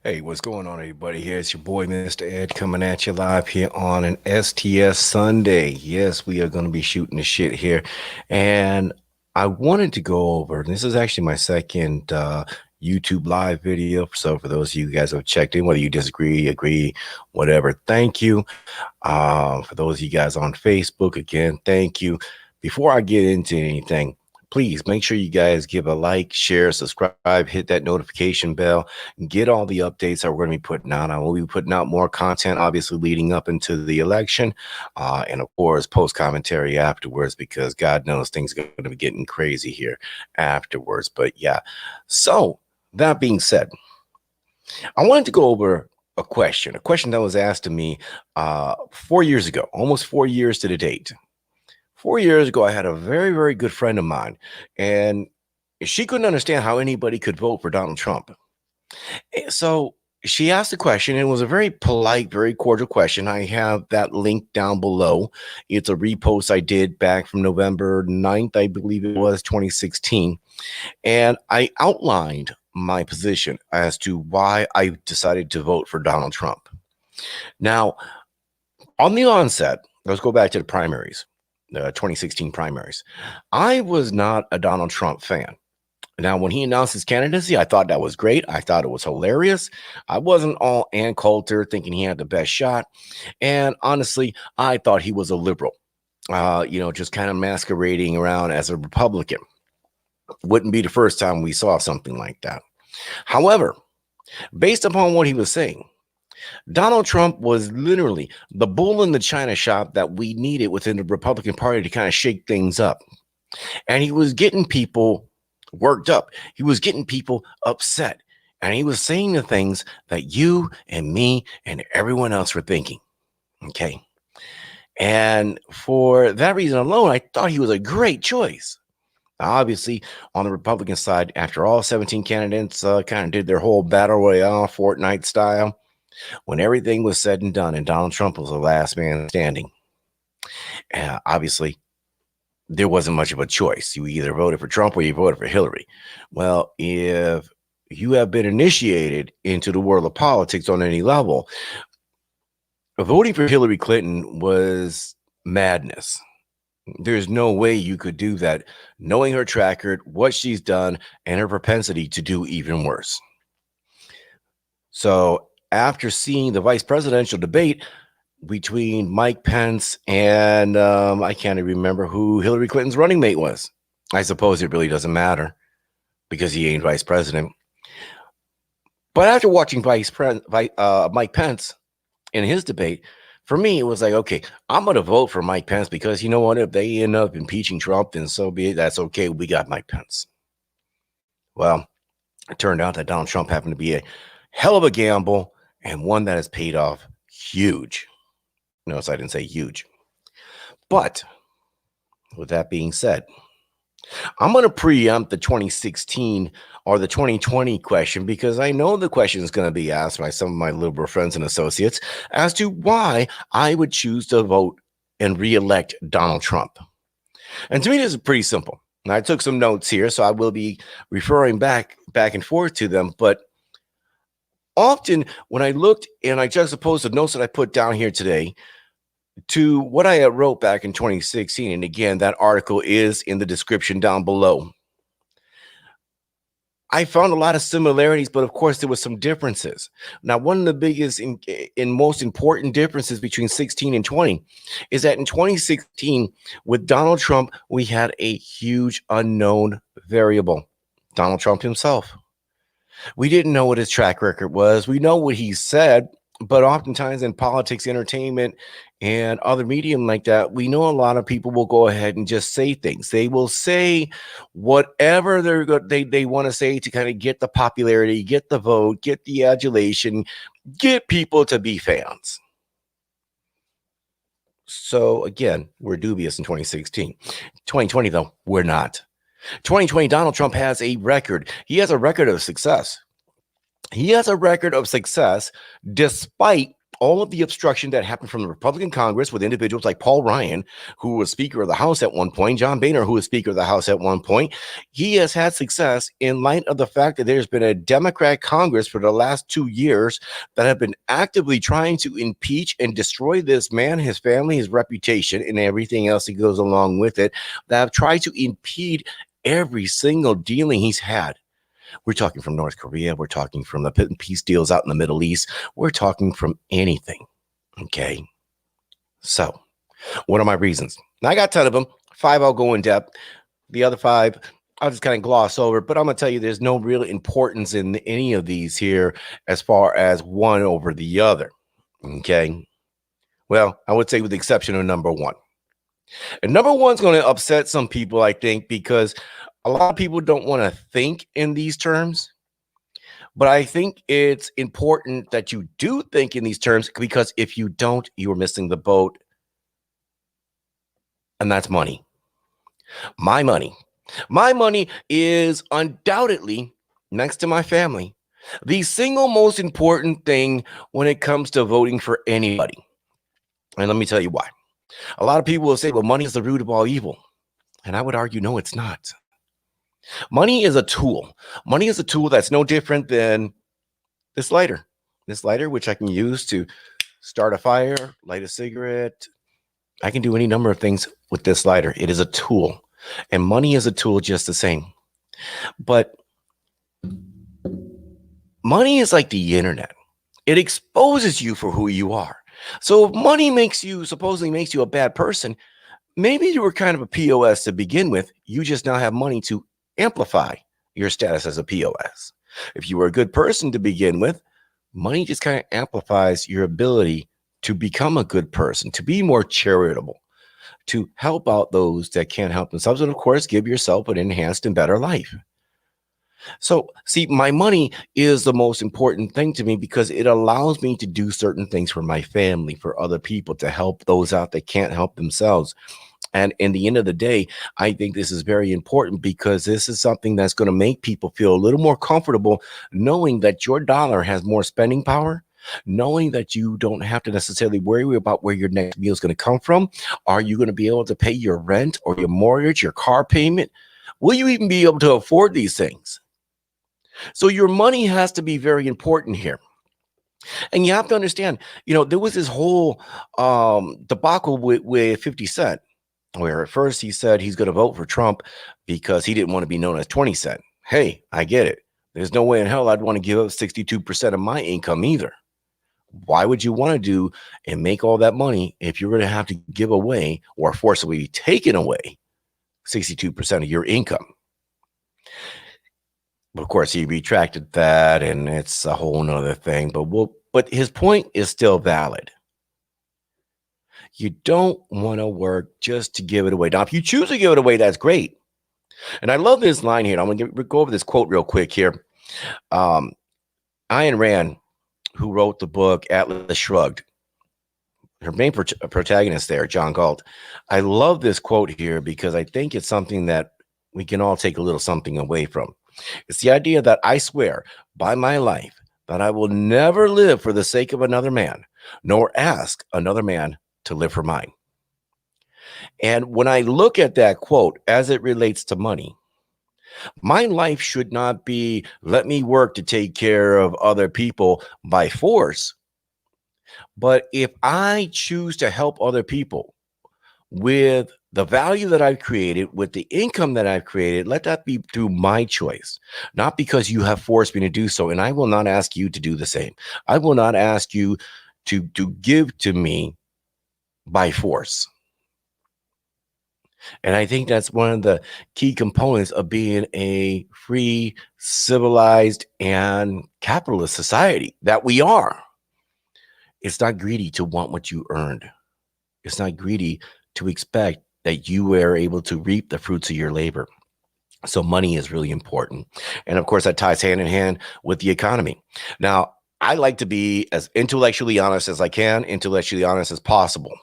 Hey, what's going on, everybody? Here it's your boy, Mr. Ed, coming at you live here on an STS Sunday. Yes, we are going to be shooting the shit here. And I wanted to go over, this is actually my second YouTube live video. So for those of you guys who have checked in, whether you disagree, agree, whatever, thank you. For those of you guys on Facebook, again, thank you. Before I get into anything, please make sure you guys give a like, share, subscribe, hit that notification bell, get all the updates that we're going to be putting out. I will be putting out more content, obviously, leading up into the election, and of course, post commentary afterwards, because God knows things are going to be getting crazy here afterwards. But yeah, so that being said, I wanted to go over a question that was asked to me 4 years ago, almost 4 years to the date. 4 years ago, I had a very, very good friend of mine, and she couldn't understand how anybody could vote for Donald Trump. So she asked the question, and it was a very polite, very cordial question. I have that link down below. It's a repost I did back from November 9th, I believe it was 2016. And I outlined my position as to why I decided to vote for Donald Trump. Now, on the onset, let's go back to the primaries, the 2016 primaries. I was not a Donald Trump fan. Now, when he announced his candidacy, I thought that was great. I thought it was hilarious. I wasn't all Ann Coulter thinking he had the best shot. And honestly, I thought he was a liberal, just kind of masquerading around as a Republican. Wouldn't be the first time we saw something like that. However, based upon what he was saying, Donald Trump was literally the bull in the china shop that we needed within the Republican Party to kind of shake things up. And he was getting people worked up. He was getting people upset. And he was saying the things that you and me and everyone else were thinking. Okay. And for that reason alone, I thought he was a great choice. Now, obviously, on the Republican side, after all 17 candidates kind of did their whole battle royale, Fortnite style, when everything was said and done, and Donald Trump was the last man standing, obviously, there wasn't much of a choice. You either voted for Trump or you voted for Hillary. Well, if you have been initiated into the world of politics on any level, voting for Hillary Clinton was madness. There's no way you could do that, knowing her track record, what she's done, and her propensity to do even worse. So after seeing the vice presidential debate between Mike Pence and I can't even remember who Hillary Clinton's running mate was. I suppose it really doesn't matter because he ain't vice president. But after watching Mike Pence in his debate, for me, it was like, okay, I'm going to vote for Mike Pence because you know what? If they end up impeaching Trump, then so be it. That's okay. We got Mike Pence. Well, it turned out that Donald Trump happened to be a hell of a gamble and one that has paid off huge. Notice I didn't say huge. But with that being said, I'm going to preempt the 2016 or the 2020 question because I know the question is going to be asked by some of my liberal friends and associates as to why I would choose to vote and reelect Donald Trump. And to me, this is pretty simple. And I took some notes here, so I will be referring back and forth to them. But often when I looked and I juxtaposed the notes that I put down here today to what I had wrote back in 2016, and again, that article is in the description down below, I found a lot of similarities, but of course there was some differences. Now, one of the biggest and most important differences between 16 and 20 is that in 2016, with Donald Trump, we had a huge unknown variable, Donald Trump himself. We didn't know what his track record was. We know what he said, but oftentimes in politics, entertainment, and other medium like that, we know a lot of people will go ahead and just say things. They will say whatever they want to say to kind of get the popularity, get the vote, get the adulation, get people to be fans. So again, we're dubious in 2016. 2020, though, we're not. 2020, Donald Trump has a record. He has a record of success. He has a record of success despite all of the obstruction that happened from the Republican Congress with individuals like Paul Ryan, who was Speaker of the House at one point, John Boehner, who was Speaker of the House at one point, he has had success in light of the fact that there's been a Democrat Congress for the last 2 years that have been actively trying to impeach and destroy this man, his family, his reputation, and everything else that goes along with it, that have tried to impede every single dealing he's had. We're talking from North Korea. We're talking from the peace deals out in the Middle East. We're talking from anything. Okay. So, what are my reasons? Now, I got 10 of them. 5 I'll go in depth. The other 5 I'll just kind of gloss over. But I'm going to tell you there's no real importance in any of these here as far as one over the other. Okay. Well, I would say with the exception of number 1. And number 1's going to upset some people, I think, because a lot of people don't want to think in these terms. But I think it's important that you do think in these terms, because if you don't, you are missing the boat. And that's money. My money. My money is undoubtedly, next to my family, the single most important thing when it comes to voting for anybody. And let me tell you why. A lot of people will say, well, money is the root of all evil. And I would argue, no, it's not. Money is a tool. Money is a tool that's no different than this lighter. This lighter, which I can use to start a fire, light a cigarette. I can do any number of things with this lighter. It is a tool. And money is a tool just the same. But money is like the internet. It exposes you for who you are. So if money supposedly makes you a bad person, maybe you were kind of a POS to begin with. You just now have money to amplify your status as a POS. If you were a good person to begin with, money just kind of amplifies your ability to become a good person, to be more charitable, to help out those that can't help themselves, and of course, give yourself an enhanced and better life. So, see, my money is the most important thing to me because it allows me to do certain things for my family, for other people, to help those out that can't help themselves. And in the end of the day, I think this is very important because this is something that's going to make people feel a little more comfortable knowing that your dollar has more spending power, knowing that you don't have to necessarily worry about where your next meal is going to come from. Are you going to be able to pay your rent or your mortgage, your car payment? Will you even be able to afford these things? So your money has to be very important here. And you have to understand, there was this whole debacle with 50 Cent, where at first he said he's going to vote for Trump because he didn't want to be known as 20 Cent. Hey, I get it. There's no way in hell I'd want to give up 62% of my income either. Why would you want to do and make all that money if you're going to have to give away or forcibly be taken away 62% of your income? But of course, he retracted that, and it's a whole nother thing. But his point is still valid. You don't want to work just to give it away. Now, if you choose to give it away, that's great. And I love this line here. I'm going to go over this quote real quick here. Ayn Rand, who wrote the book Atlas Shrugged, her main protagonist there, John Galt. I love this quote here because I think it's something that we can all take a little something away from. It's the idea that I swear by my life that I will never live for the sake of another man, nor ask another man to live for mine. And when I look at that quote as it relates to money, my life should not be let me work to take care of other people by force. But if I choose to help other people with the value that I've created, with the income that I've created, let that be through my choice, not because you have forced me to do so. And I will not ask you to do the same. I will not ask you to give to me by force. And I think that's one of the key components of being a free, civilized, and capitalist society that we are. It's not greedy to want what you earned. It's not greedy to expect that you are able to reap the fruits of your labor. So money is really important. And of course, that ties hand in hand with the economy. Now, I like to be as intellectually honest as I can, intellectually honest as possible.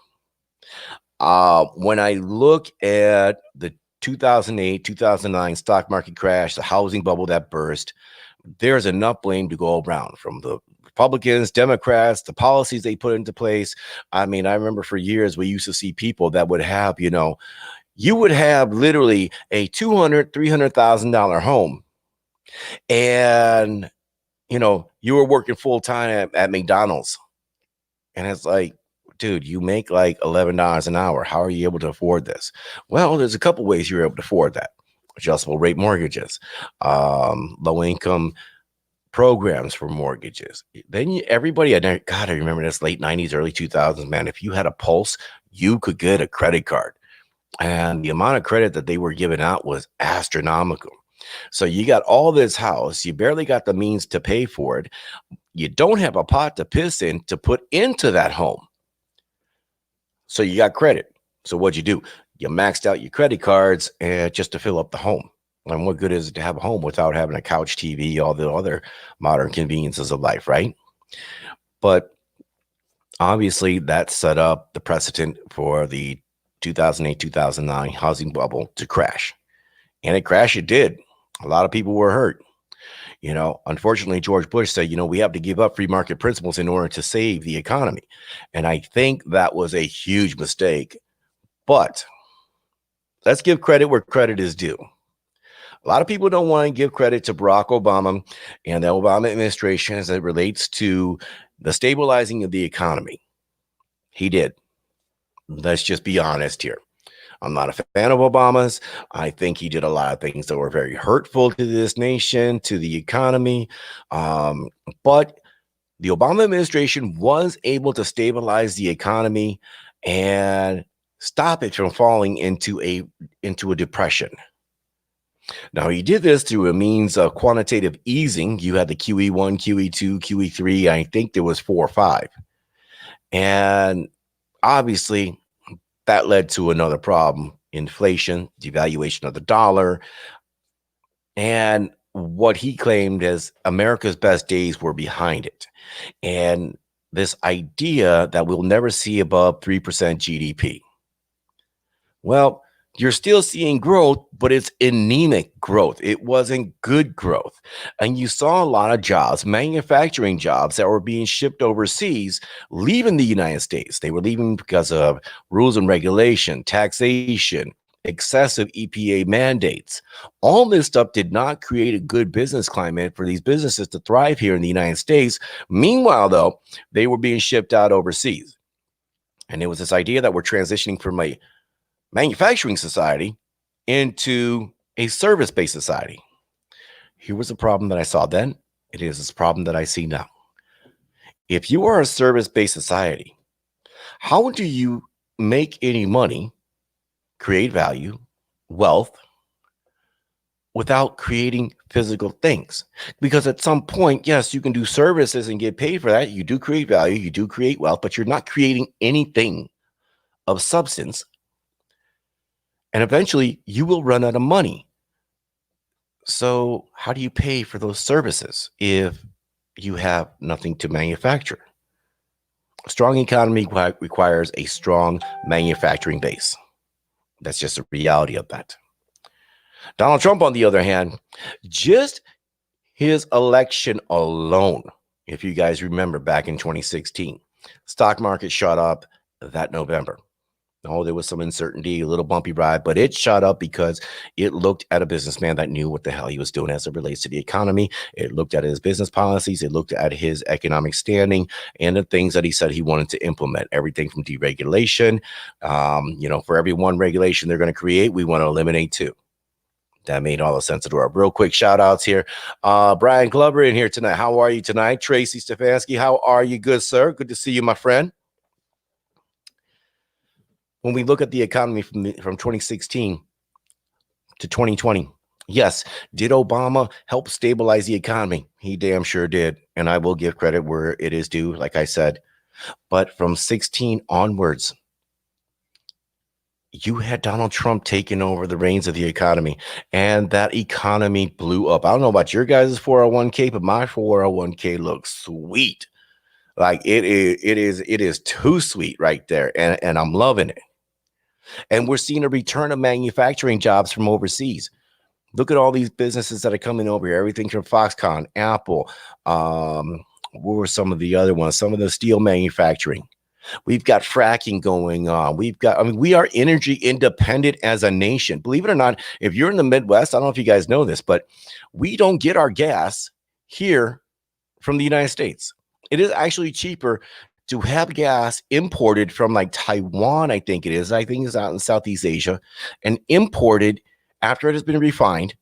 When I look at the 2008, 2009 stock market crash, the housing bubble that burst, there's enough blame to go around from the Republicans, Democrats, the policies they put into place. I mean, I remember for years we used to see people that would have, you would have literally a $200,000, $300,000 home, and you were working full time at McDonald's, and it's like, dude, you make like $11 an hour. How are you able to afford this? Well, there's a couple ways you're able to afford that: adjustable rate mortgages, low income programs for mortgages. Then everybody, God, I remember this late 90s, early 2000s, man. If you had a pulse, you could get a credit card. And the amount of credit that they were giving out was astronomical. So you got all this house, you barely got the means to pay for it. You don't have a pot to piss in to put into that home. So you got credit. So what'd you do? You maxed out your credit cards just to fill up the home. And what good is it to have a home without having a couch TV, all the other modern conveniences of life, right? But obviously that set up the precedent for the 2008, 2009 housing bubble to crash. And it crashed, it did. A lot of people were hurt. Unfortunately, George Bush said, we have to give up free market principles in order to save the economy. And I think that was a huge mistake. But let's give credit where credit is due. A lot of people don't want to give credit to Barack Obama and the Obama administration as it relates to the stabilizing of the economy. He did. Let's just be honest here. I'm not a fan of Obama's. I think he did a lot of things that were very hurtful to this nation, to the economy. But the Obama administration was able to stabilize the economy and stop it from falling into a depression. Now, he did this through a means of quantitative easing. You had the QE1, QE2, QE3. I think there was 4 or 5. And obviously, that led to another problem: inflation, devaluation of the dollar, and what he claimed as America's best days were behind it. And this idea that we'll never see above 3% GDP. Well, you're still seeing growth, but it's anemic growth. It wasn't good growth. And you saw a lot of jobs, manufacturing jobs, that were being shipped overseas, leaving the United States. They were leaving because of rules and regulation, taxation, excessive EPA mandates. All this stuff did not create a good business climate for these businesses to thrive here in the United States. Meanwhile, though, they were being shipped out overseas. And it was this idea that we're transitioning from a manufacturing society into a service-based society. Here was a problem that I saw then. It is this problem that I see now. If you are a service-based society, how do you make any money, create value, wealth, without creating physical things? Because at some point, yes, you can do services and get paid for that. You do create value, you do create wealth, but you're not creating anything of substance. And eventually you will run out of money. So how do you pay for those services if you have nothing to manufacture? A strong economy requires a strong manufacturing base. That's just the reality of that. Donald Trump, on the other hand, just his election alone, if you guys remember back in 2016, stock market shot up that November. Oh, there was some uncertainty, a little bumpy ride, but it shot up because it looked at a businessman that knew what the hell he was doing as it relates to the economy. It looked at his business policies. It looked at his economic standing and the things that he said he wanted to implement. Everything from deregulation. For every one regulation they're going to create, we want to eliminate 2. That made all the sense of the world. Real quick shout outs here. Brian Glover in here tonight. How are you tonight? Tracy Stefanski, how are you? Good, sir. Good to see you, my friend. When we look at the economy from 2016 to 2020, yes, did Obama help stabilize the economy? He damn sure did. And I will give credit where it is due, like I said. But from 16 onwards, you had Donald Trump taking over the reins of the economy, and that economy blew up. I don't know about your guys' 401k, but my 401k looks sweet. Like it is too sweet right there. And I'm loving it. And we're seeing a return of manufacturing jobs from overseas. Look at all these businesses that are coming over here. Everything from Foxconn, Apple. What were some of the other ones? Some of the steel manufacturing. We've got fracking going on. I mean, we are energy independent as a nation. Believe it or not, if you're in the Midwest, I don't know if you guys know this, but we don't get our gas here from the United States. It is actually cheaper to have gas imported from like Taiwan, I think it is. I think it's out in Southeast Asia and imported after it has been refined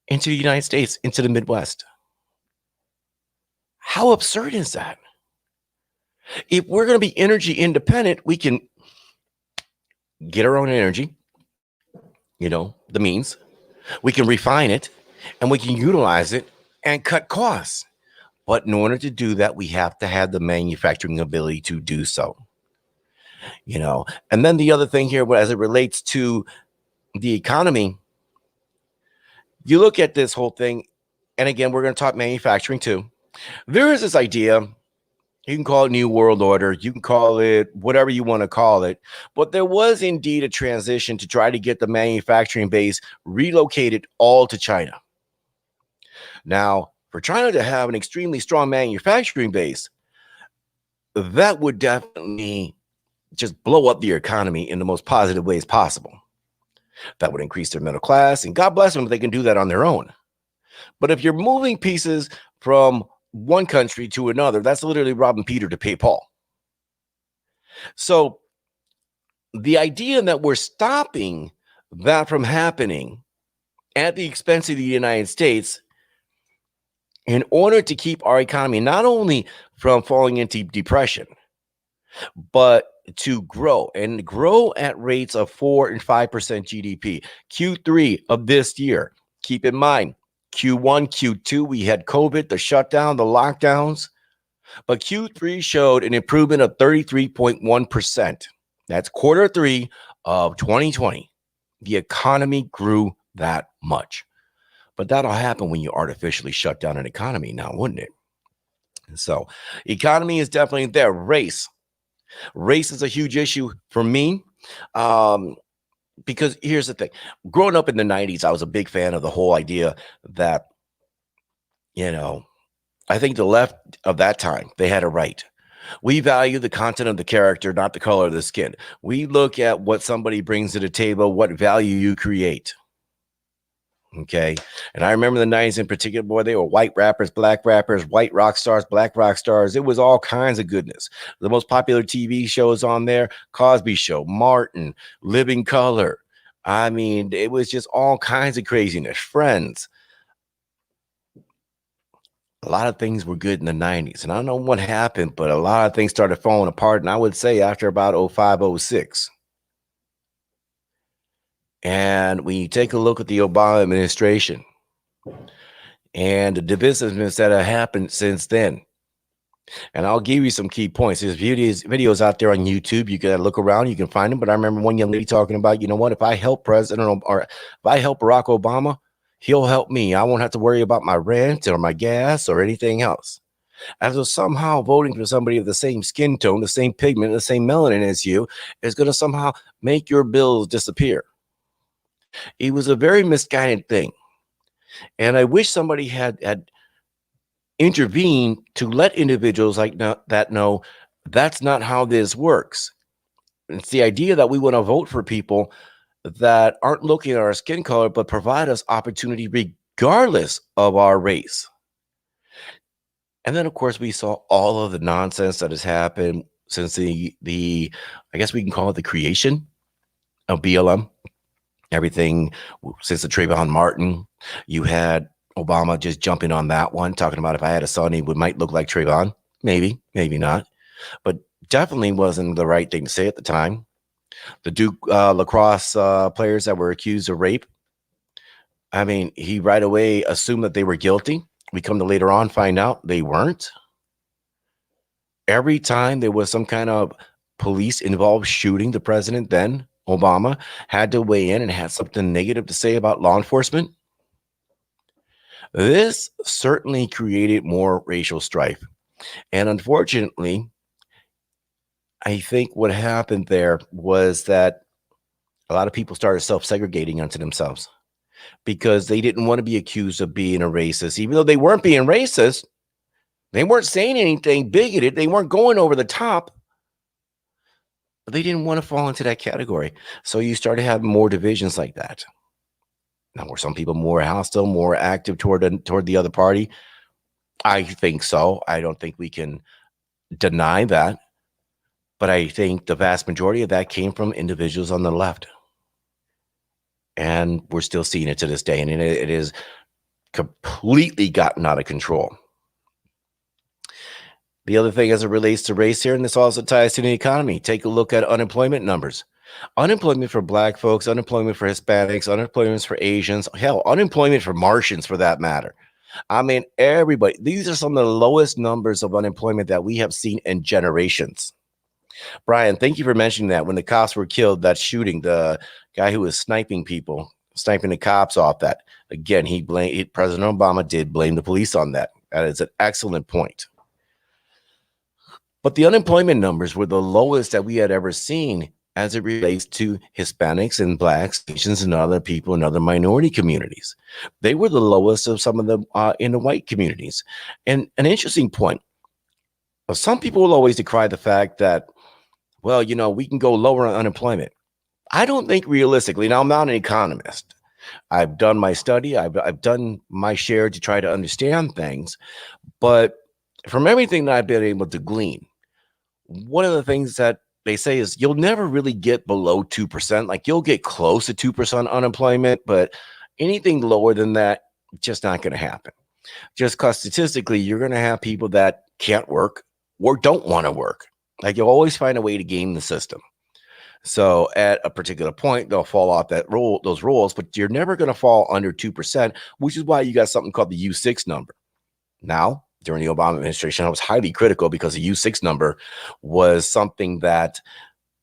into the United States, into the Midwest. How absurd is that? If we're going to be energy independent, we can get our own energy, the means. We can refine it and we can utilize it and cut costs. But in order to do that, we have to have the manufacturing ability to do so. And then the other thing here, as it relates to the economy, you look at this whole thing, and again, we're going to talk manufacturing too. There is this idea, you can call it New World Order, you can call it whatever you want to call it, but there was indeed a transition to try to get the manufacturing base relocated all to China. Now, for China to have an extremely strong manufacturing base, that would definitely just blow up the economy in the most positive ways possible. That would increase their middle class, and God bless them if they can do that on their own. But if you're moving pieces from one country to another, that's literally robbing Peter to pay Paul. So the idea that we're stopping that from happening at the expense of the United States in order to keep our economy not only from falling into depression, but to grow and grow at rates of 4 and 5% GDP. Q3 of this year, keep in mind, Q1, Q2, we had COVID, the shutdown, the lockdowns, but Q3 showed an improvement of 33.1%. That's quarter three of 2020. The economy grew that much. But that'll happen when you artificially shut down an economy now, wouldn't it? So economy is definitely there. Race is a huge issue for me. Because here's the thing. Growing up in the 90s, I was a big fan of the whole idea that, I think the left of that time, they had it right. We value the content of the character, not the color of the skin. We look at what somebody brings to the table, what value you create. Okay. And I remember the 90s in particular, boy, they were white rappers, black rappers, white rock stars, black rock stars. It was all kinds of goodness. The most popular TV shows on there, Cosby Show, Martin, Living Color. I mean, it was just all kinds of craziness. Friends. A lot of things were good in the 90s. And I don't know what happened, but a lot of things started falling apart. And I would say after about 05, 06. And when you take a look at the Obama administration and the divisiveness that have happened since then, and I'll give you some key points. There's videos out there on YouTube. You can look around, you can find them. But I remember one young lady talking about, if I help or if I help Barack Obama, he'll help me. I won't have to worry about my rent or my gas or anything else. And so somehow voting for somebody of the same skin tone, the same pigment, the same melanin as you is going to somehow make your bills disappear. It was a very misguided thing. And I wish somebody had intervened to let individuals like that know that's not how this works. It's the idea that we want to vote for people that aren't looking at our skin color, but provide us opportunity regardless of our race. And then, of course, we saw all of the nonsense that has happened since the I guess we can call it the creation of BLM. Everything since the Trayvon Martin, you had Obama just jumping on that one, talking about if I had a son, he might look like Trayvon. Maybe, maybe not. But definitely wasn't the right thing to say at the time. The Duke lacrosse players that were accused of rape. I mean, he right away assumed that they were guilty. We come to later on find out they weren't. Every time there was some kind of police involved shooting, the president then, Obama, had to weigh in and had something negative to say about law enforcement. This certainly created more racial strife. And unfortunately, I think what happened there was that A lot of people started self-segregating unto themselves because they didn't want to be accused of being a racist, even though they weren't being racist. They weren't saying anything bigoted. They weren't going over the top, but they didn't want to fall into that category. So you started having more divisions like that. Now, were some people more hostile, more active toward the other party? I think so. I don't think we can deny that, but I think the vast majority of that came from individuals on the left, and we're still seeing it to this day, and it is completely gotten out of control. The other thing as it relates to race here, and this also ties to the economy, take a look at unemployment numbers. Unemployment for Black folks, unemployment for Hispanics, unemployment for Asians, hell, unemployment for Martians for that matter. I mean, everybody, these are some of the lowest numbers of unemployment that we have seen in generations. Brian, thank you for mentioning that. When the cops were killed, that shooting, the guy who was sniping people, sniping the cops off that, again, President Obama did blame the police on that. That is an excellent point. But the unemployment numbers were the lowest that we had ever seen as it relates to Hispanics and Blacks, Asians, and other people in other minority communities. They were the lowest of some of them in the white communities. And an interesting point, some people will always decry the fact that, well, you know, we can go lower on unemployment. I don't think realistically, now I'm not an economist. I've done my study. I've done my share to try to understand things. But from everything that I've been able to glean, one of the things that they say is you'll never really get below 2%. Like you'll get close to 2% unemployment, but anything lower than that, just not going to happen. Just because statistically, you're going to have people that can't work or don't want to work. Like you'll always find a way to game the system. So at a particular point, they'll fall off those rules, but you're never going to fall under 2%, which is why you got something called the U6 number. Now, during the Obama administration, I was highly critical because the U6 number was something that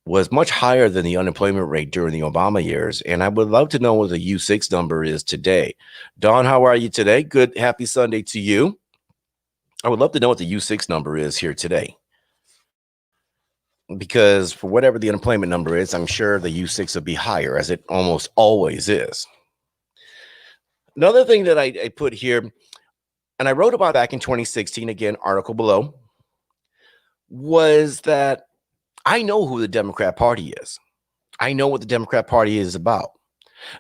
was much higher than the unemployment rate during the Obama years. And I would love to know what the U6 number is today. Don, how are you today? Good. Happy Sunday to you. I would love to know what the U6 number is here today. Because for whatever the unemployment number is, I'm sure the U6 will be higher, as it almost always is. Another thing that I put here, and I wrote about back in 2016, again, article below, was that I know who the Democrat Party is. I know what the Democrat Party is about.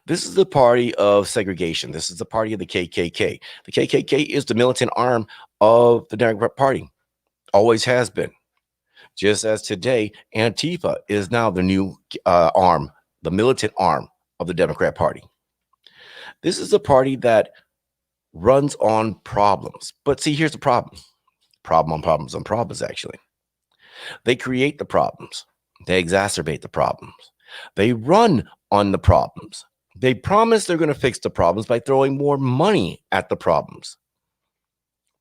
This is the party of segregation. This is the party of the KKK. The KKK is the militant arm of the Democrat Party. Always has been. Just as today, Antifa is now the new arm, the militant arm of the Democrat Party. This is a party that runs on problems. But see, here's the problem. Problem on problems on problems, actually. They create the problems. They exacerbate the problems. They run on the problems. They promise they're going to fix the problems by throwing more money at the problems.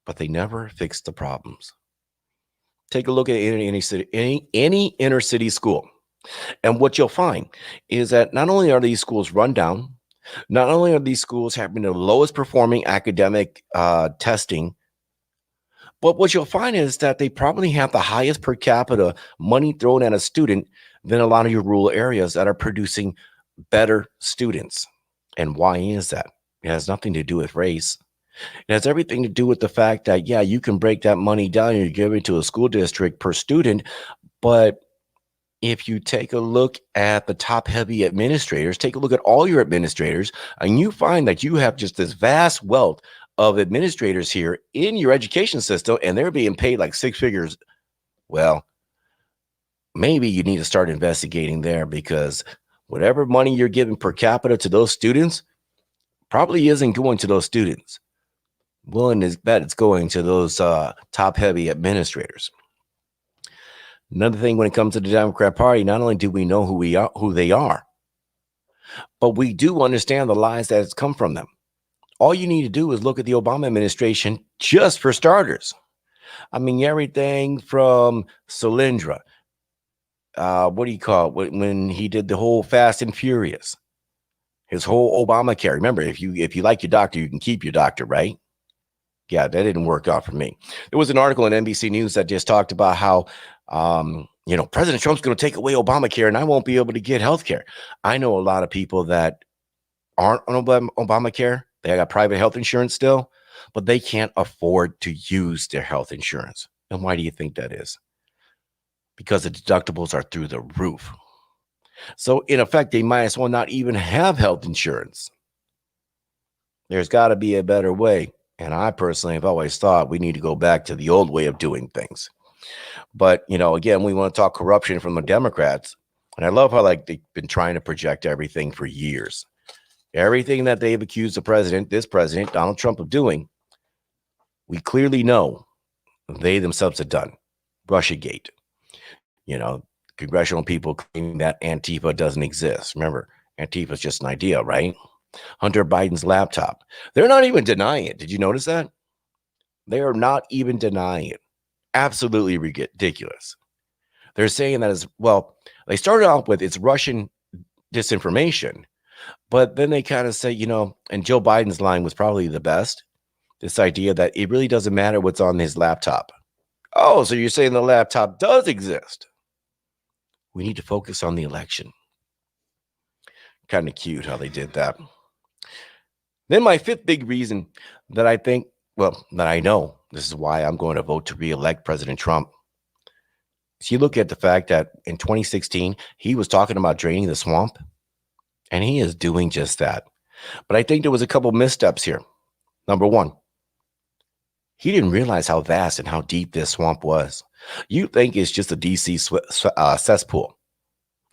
But they never fix the problems. Take a look at any inner city school. And what you'll find is that not only are these schools run down, not only are these schools having the lowest performing academic testing, but what you'll find is that they probably have the highest per capita money thrown at a student than a lot of your rural areas that are producing better students. And why is that? It has nothing to do with race. It has everything to do with the fact that, yeah, you can break that money down and you give it to a school district per student. But if you take a look at the top heavy administrators, take a look at all your administrators, and you find that you have just this vast wealth of administrators here in your education system, and they're being paid like six figures. Well, maybe you need to start investigating there, because whatever money you're giving per capita to those students probably isn't going to those students. Willing to bet it's going to those top heavy administrators. Another thing, when it comes to the Democrat Party, not only do we know who they are, but we do understand the lies that has come from them. All you need to do is look at the Obama administration, just for starters. I mean, everything from Solyndra, what do you call it, when he did the whole Fast and Furious, his whole Obamacare. Remember, if you like your doctor, you can keep your doctor, right? Yeah, that didn't work out for me. There was an article in NBC News that just talked about how, President Trump's going to take away Obamacare and I won't be able to get health care. I know a lot of people that aren't on Obamacare. They got private health insurance still, but they can't afford to use their health insurance. And why do you think that is? Because the deductibles are through the roof. So, in effect, they might as well not even have health insurance. There's got to be a better way. And I personally have always thought we need to go back to the old way of doing things. But, again, we want to talk corruption from the Democrats. And I love how they've been trying to project everything for years. Everything that they've accused this president, Donald Trump, of doing, we clearly know they themselves have done. Russiagate. Congressional people claiming that Antifa doesn't exist. Remember, Antifa is just an idea, right? Hunter Biden's laptop. They're not even denying it. Did you notice that? They are not even denying it. Absolutely ridiculous. They're saying that as well. They started off with it's Russian disinformation, but then they kind of say, and Joe Biden's line was probably the best. This idea that it really doesn't matter what's on his laptop. Oh, so you're saying the laptop does exist? We need to focus on the election. Kind of cute how they did that. Then my fifth big reason that I think, that I know this is why I'm going to vote to re-elect President Trump. So you look at the fact that in 2016, he was talking about draining the swamp, and he is doing just that. But I think there was a couple missteps here. Number one, he didn't realize how vast and how deep this swamp was. You think it's just a DC cesspool.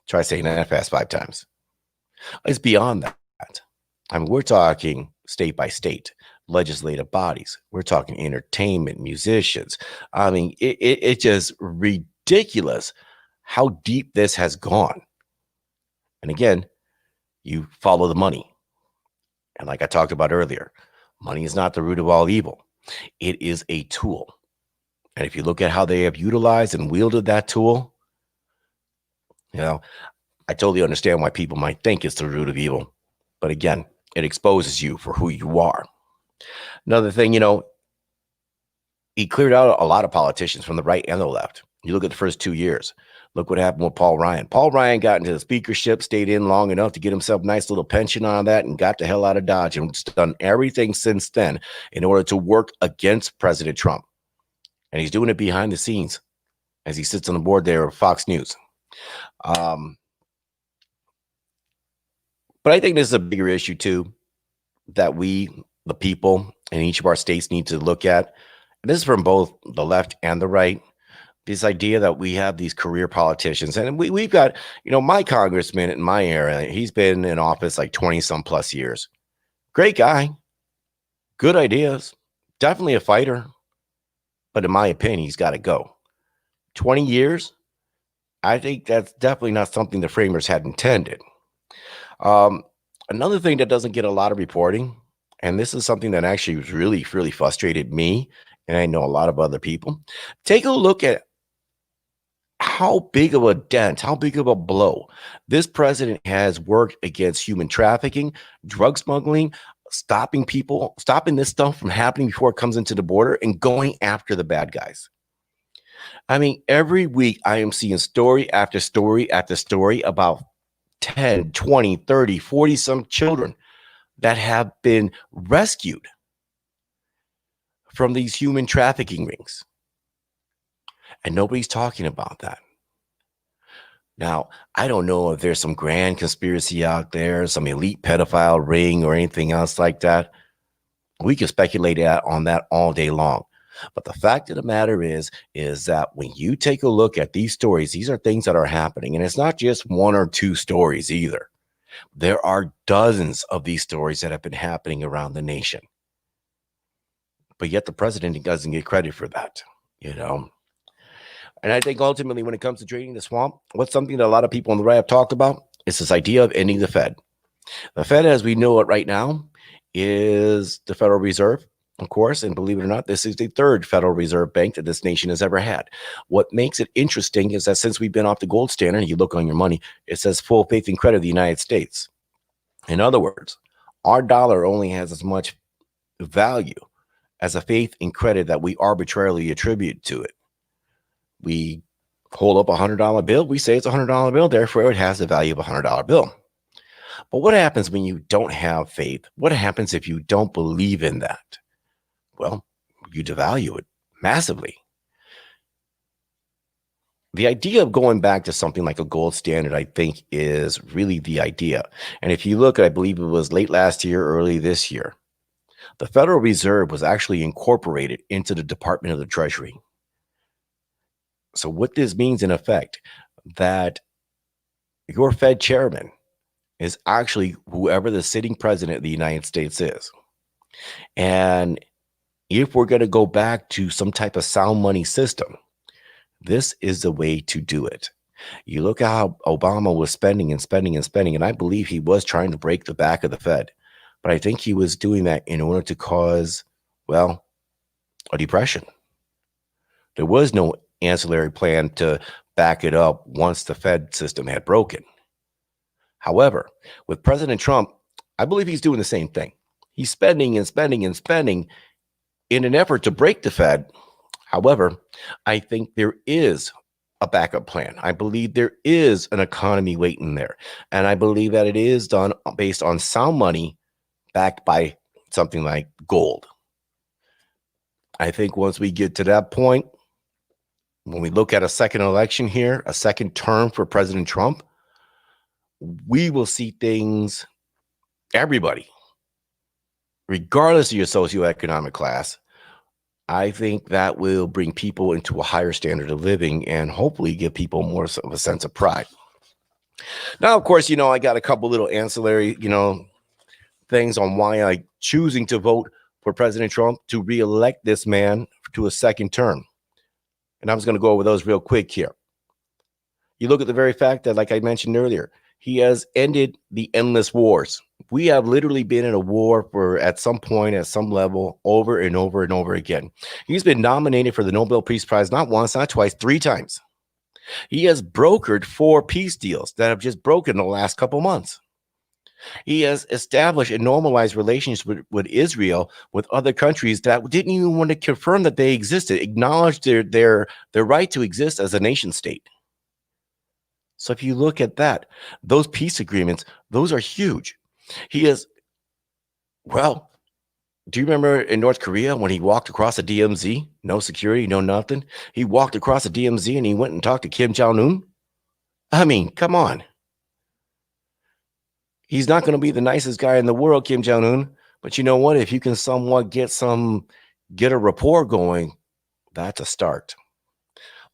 Try saying that fast 5 times. It's beyond that. I mean, we're talking state by state, legislative bodies. We're talking entertainment, musicians. I mean, it's just ridiculous how deep this has gone. And again, you follow the money. And like I talked about earlier, money is not the root of all evil. It is a tool. And if you look at how they have utilized and wielded that tool, I totally understand why people might think it's the root of evil. But again, it exposes you for who you are. Another thing, he cleared out a lot of politicians from the right and the left. You look at the first 2 years. Look what happened with Paul Ryan. Paul Ryan got into the speakership, stayed in long enough to get himself a nice little pension on that, and got the hell out of Dodge, and done everything since then in order to work against President Trump. And he's doing it behind the scenes as he sits on the board there of Fox News. But I think this is a bigger issue, too, that we, the people in each of our states, need to look at. And this is from both the left and the right. This idea that we have these career politicians. And we've got, my congressman in my area, he's been in office like 20-some plus years. Great guy. Good ideas. Definitely a fighter. But in my opinion, he's got to go. 20 years? I think that's definitely not something the framers had intended. Another thing that doesn't get a lot of reporting, and this is something that actually was really frustrated me, and I know a lot of other people. Take a look at how big of a dent, how big of a blow this president has worked against human trafficking, drug smuggling, stopping this stuff from happening before it comes into the border, and going after the bad guys. I mean, every week I am seeing story after story after story about 10, 20, 30, 40 some children that have been rescued from these human trafficking rings. And nobody's talking about that. Now, I don't know if there's some grand conspiracy out there, some elite pedophile ring or anything else like that. We can speculate on that all day long. But the fact of the matter is that when you take a look at these stories, these are things that are happening. And it's not just 1 or 2 stories either. There are dozens of these stories that have been happening around the nation. But yet the president doesn't get credit for that, And I think ultimately when it comes to draining the swamp, what's something that a lot of people on the right have talked about is this idea of ending the Fed. The Fed, as we know it right now, is the Federal Reserve. Of course, and believe it or not, this is the 3rd Federal Reserve Bank that this nation has ever had. What makes it interesting is that since we've been off the gold standard, you look on your money, it says full faith and credit of the United States. In other words, our dollar only has as much value as a faith and credit that we arbitrarily attribute to it. We hold up a $100 bill. We say it's a $100 bill. Therefore, it has the value of a $100 bill. But what happens when you don't have faith? What happens if you don't believe in that? Well, you devalue it massively. The idea of going back to something like a gold standard, I think, is really the idea. And if you look, I believe it was late last year, early this year, the Federal Reserve was actually incorporated into the Department of the Treasury. So what this means in effect, that your Fed chairman is actually whoever the sitting president of the United States is. And if we're going to go back to some type of sound money system, this is the way to do it. You look at how Obama was spending and spending and spending, and I believe he was trying to break the back of the Fed. But I think he was doing that in order to cause, well, a depression. There was no ancillary plan to back it up once the Fed system had broken. However, with President Trump, I believe he's doing the same thing. He's spending and spending and spending in an effort to break the Fed. However, I think there is a backup plan. I believe there is an economy waiting there. And I believe that it is done based on sound money backed by something like gold. I think once we get to that point, when we look at a second election here, a second term for President Trump, we will see things, everybody, regardless of your socioeconomic class, I think that will bring people into a higher standard of living and hopefully give people more of a sense of pride. Now, of course, I got a couple little ancillary, things on why I'm choosing to vote for President Trump to reelect this man to a second term. And I was going to go over those real quick here. You look at the very fact that, like I mentioned earlier, he has ended the endless wars. We have literally been in a war for, at some point, at some level, over and over and over again. He's been nominated for the Nobel Peace Prize not once, not twice, 3 times. He has brokered 4 peace deals that have just broken the last couple months. He has established and normalized relations with Israel, with other countries that didn't even want to confirm that they existed, acknowledge their right to exist as a nation state. So if you look at that, those peace agreements, those are huge. He is, well, do you remember in North Korea when he walked across the DMZ? No security, no nothing. He walked across the DMZ and he went and talked to Kim Jong-un. I mean, come on. He's not going to be the nicest guy in the world, Kim Jong-un. But you know what? If you can somewhat get a rapport going, that's a start.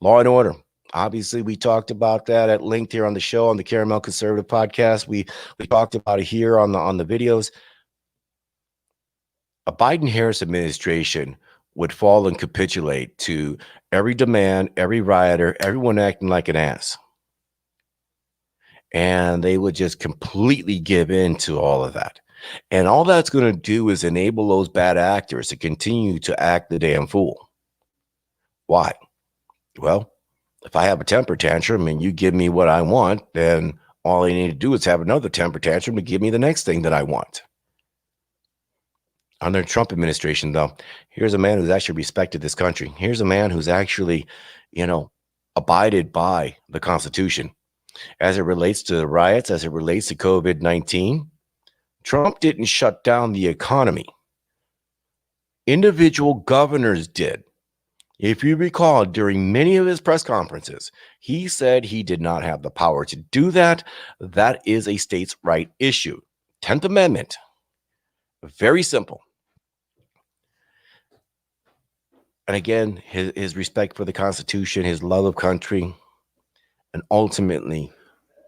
Law and order. Obviously, we talked about that at length here on the show, on the Caramel Conservative podcast. We talked about it here on the videos. A Biden-Harris administration would fall and capitulate to every demand, every rioter, everyone acting like an ass. And they would just completely give in to all of that. And all that's going to do is enable those bad actors to continue to act the damn fool. Why? Well, if I have a temper tantrum and you give me what I want, then all I need to do is have another temper tantrum to give me the next thing that I want. Under the Trump administration, though, here's a man who's actually respected this country. Here's a man who's actually, abided by the Constitution. As it relates to the riots, as it relates to COVID-19, Trump didn't shut down the economy. Individual governors did. If you recall, during many of his press conferences, he said he did not have the power to do that. That is a states' right issue. 10th Amendment. Very simple. And again, his respect for the Constitution, his love of country, and ultimately,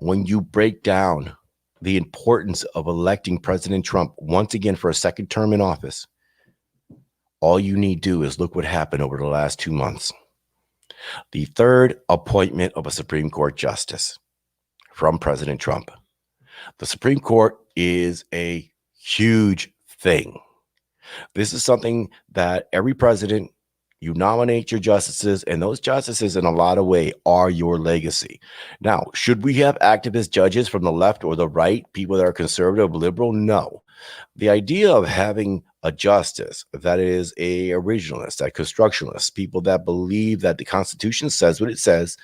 when you break down the importance of electing President Trump once again for a second term in office, all you need to do is look what happened over the last 2 months. The third appointment of a Supreme Court justice from President Trump. The Supreme Court is a huge thing. This is something that every president, You nominate your justices, and those justices, in a lot of ways, are your legacy. Now, should we have activist judges from the left or the right, people that are conservative, liberal? No. The idea of having a justice that is a originalist, a constructionalist, people that believe that the Constitution says what it says,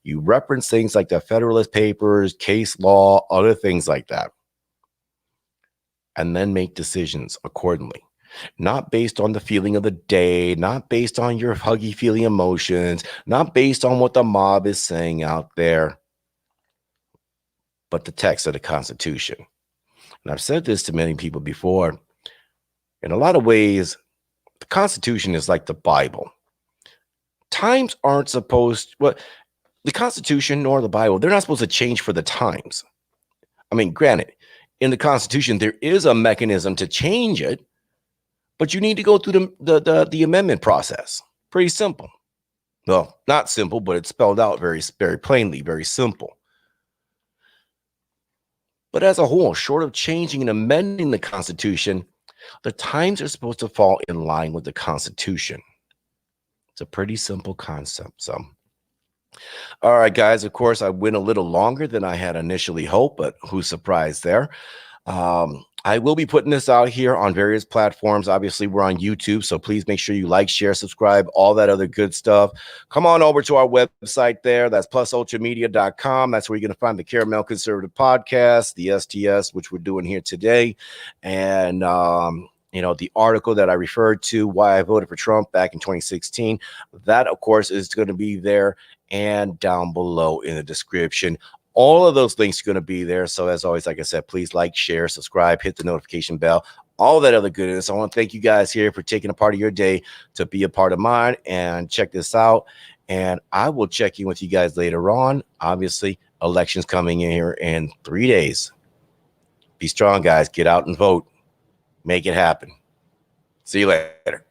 you reference things like the Federalist Papers, case law, other things like that, and then make decisions accordingly. Not based on the feeling of the day, not based on your huggy feely emotions, not based on what the mob is saying out there, but the text of the Constitution. And I've said this to many people before. In a lot of ways, the Constitution is like the Bible. Times aren't supposed, well, the Constitution nor the Bible, they're not supposed to change for the times. I mean, granted, in the Constitution, there is a mechanism to change it, but you need to go through the amendment process. Pretty simple. Well, not simple, but it's spelled out very, very plainly, very simple. But as a whole, short of changing and amending the Constitution, the times are supposed to fall in line with the Constitution. It's a pretty simple concept. So, all right, guys, of course, I went a little longer than I had initially hoped, but who's surprised there? I will be putting this out here on various platforms. Obviously, we're on YouTube, so please make sure you like, share, subscribe, all that other good stuff. Come on over to our website there. That's plusultramedia.com. That's where you're going to find the Caramel Conservative Podcast, the STS, which we're doing here today. And, the article that I referred to, why I voted for Trump back in 2016, that, of course, is going to be there and down below in the description. All of those links are going to be there. So as always, like I said, please like, share, subscribe, hit the notification bell, all that other goodness. I want to thank you guys here for taking a part of your day to be a part of mine and check this out. And I will check in with you guys later on. Obviously, elections coming in here in 3 days. Be strong, guys. Get out and vote. Make it happen. See you later.